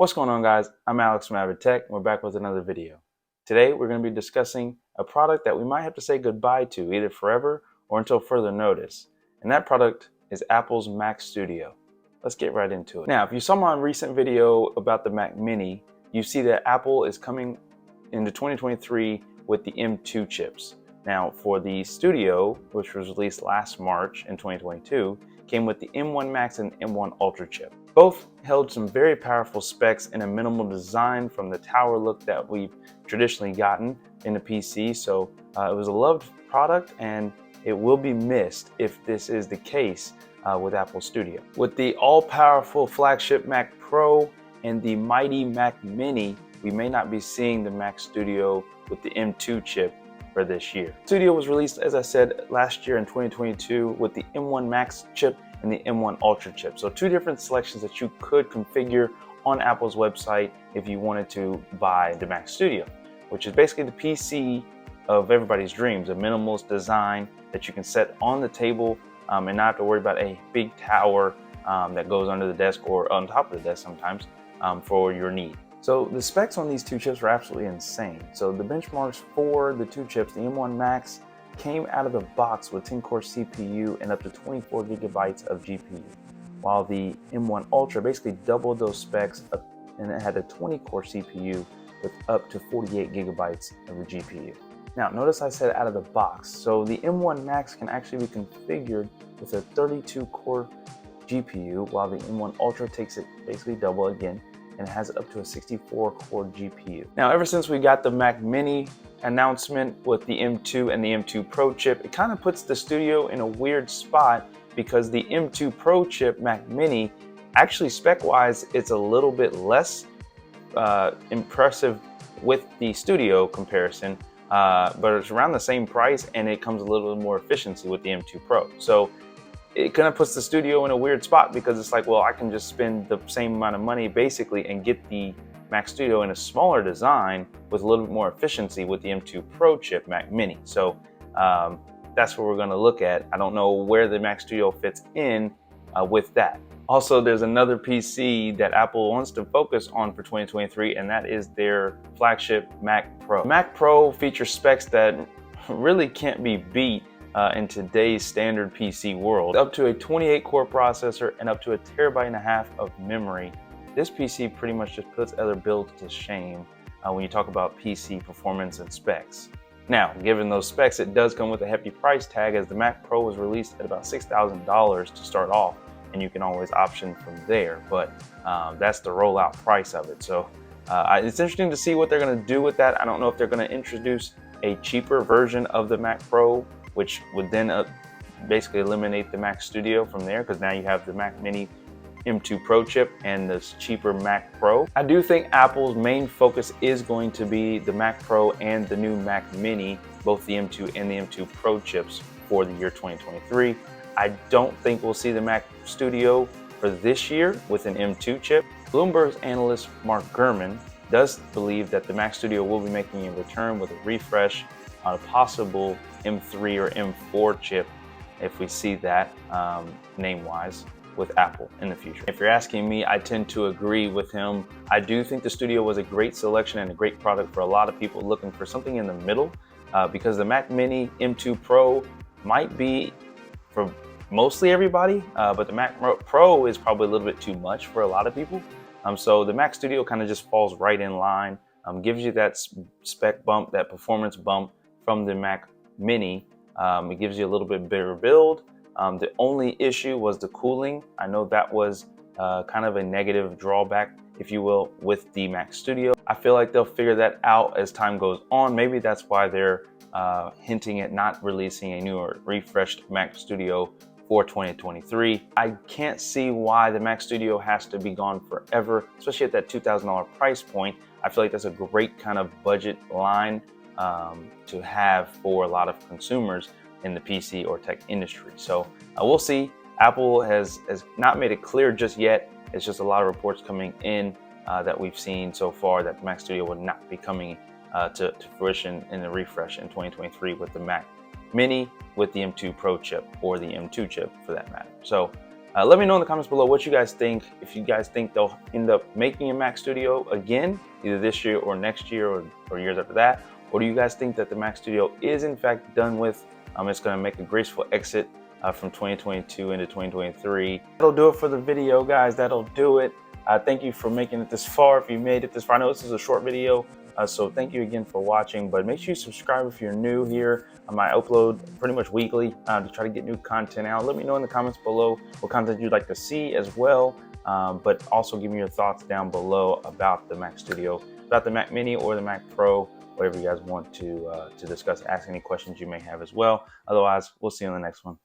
What's going on, guys? I'm Alex from Avid Tech, and we're back with another video. Today we're going to be discussing a product that we might have to say goodbye to either forever or until further notice, and that product is Apple's Mac Studio. Let's get right into it. Now, if you saw my recent video about the Mac Mini, you see that Apple is coming into 2023 with the M2 chips. Now, for the Studio, which was released last March in 2022, came with the M1 Max and M1 Ultra chip. Both held some very powerful specs and a minimal design from the tower look that we've traditionally gotten in the PC. So it was a loved product, and it will be missed if this is the case with Apple Studio. With the all-powerful flagship Mac Pro and the mighty Mac Mini, we may not be seeing the Mac Studio with the M2 chip for this year. Studio was released, as I said, last year in 2022 with the M1 Max chip and the M1 Ultra chip. So two different selections that you could configure on Apple's website if you wanted to buy the Mac Studio, which is basically the PC of everybody's dreams, a minimalist design that you can set on the table and not have to worry about a big tower that goes under the desk or on top of the desk sometimes for your need. So the specs on these two chips are absolutely insane. So the benchmarks for the two chips, the M1 Max, came out of the box with 10-core CPU and up to 24 gigabytes of GPU, while the M1 Ultra basically doubled those specs and it had a 20-core CPU with up to 48 gigabytes of the GPU. Now, notice I said out of the box. So the M1 Max can actually be configured with a 32-core GPU, while the M1 Ultra takes it basically double again and has up to a 64-core GPU. Now, ever since we got the Mac Mini announcement with the M2 and the M2 Pro chip, it kind of puts the Studio in a weird spot because the M2 Pro chip Mac Mini, actually spec-wise, it's a little bit less impressive with the Studio comparison, but it's around the same price and it comes a little bit more efficiency with the M2 Pro. So it kind of puts the Studio in a weird spot because it's like, well, I can just spend the same amount of money basically and get the Mac Studio in a smaller design with a little bit more efficiency with the M2 Pro chip Mac Mini. So that's what we're going to look at. I don't know where the Mac Studio fits in with that. Also, there's another PC that Apple wants to focus on for 2023, and that is their flagship Mac Pro. Mac Pro features specs that really can't be beat in today's standard PC world. Up to a 28-core processor and up to 1.5 terabytes of memory. This PC pretty much just puts other builds to shame when you talk about PC performance and specs. Now, given those specs, it does come with a hefty price tag, as the Mac Pro was released at about $6,000 to start off, and you can always option from there, but that's the rollout price of it. So it's interesting to see what they're going to do with that. I don't know if they're going to introduce a cheaper version of the Mac Pro, which would then basically eliminate the Mac Studio from there, because now you have the Mac Mini M2 Pro chip and this cheaper Mac Pro. I do think Apple's main focus is going to be the Mac Pro and the new Mac Mini, both the M2 and the M2 Pro chips for the year 2023. I don't think we'll see the Mac Studio for this year with an M2 chip. Bloomberg's analyst Mark Gurman does believe that the Mac Studio will be making a return with a refresh on a possible M3 or M4 chip, if we see that name-wise, with Apple in the future. If you're asking me, I tend to agree with him. I do think the Studio was a great selection and a great product for a lot of people looking for something in the middle, because the Mac Mini M2 Pro might be for mostly everybody, but the Mac Pro is probably a little bit too much for a lot of people. So the Mac Studio kind of just falls right in line, gives you that spec bump, that performance bump from the Mac Mini. It gives you a little bit bigger build. The only issue was the cooling. I know that was kind of a negative drawback, if you will, with the Mac Studio. I feel like they'll figure that out as time goes on. Maybe that's why they're hinting at not releasing a new or refreshed Mac Studio for 2023. I can't see why the Mac Studio has to be gone forever, especially at that $2,000 price point. I feel like that's a great kind of budget line to have for a lot of consumers in the PC or tech industry. So we'll see. Apple has not made it clear just yet. It's just a lot of reports coming in that we've seen so far that the Mac Studio will not be coming to fruition in the refresh in 2023 with the Mac Mini with the M2 Pro chip, or the M2 chip for that matter. So Let me know in the comments below what you guys think. If you guys think they'll end up making a Mac Studio again, either this year or next year or years after that, or do you guys think that the Mac Studio is in fact done with? It's going to make a graceful exit from 2022 into 2023. That'll do it for the video, guys. That'll do it. Thank you for making it this far. If you made it this far, I know this is a short video, so thank you again for watching. But make sure you subscribe if you're new here. I upload pretty much weekly to try to get new content out. Let me know in the comments below what content you'd like to see as well. But also give me your thoughts down below about the Mac Studio, about the Mac Mini or the Mac Pro, whatever you guys want to discuss. Ask any questions you may have as well. Otherwise, we'll see you in the next one.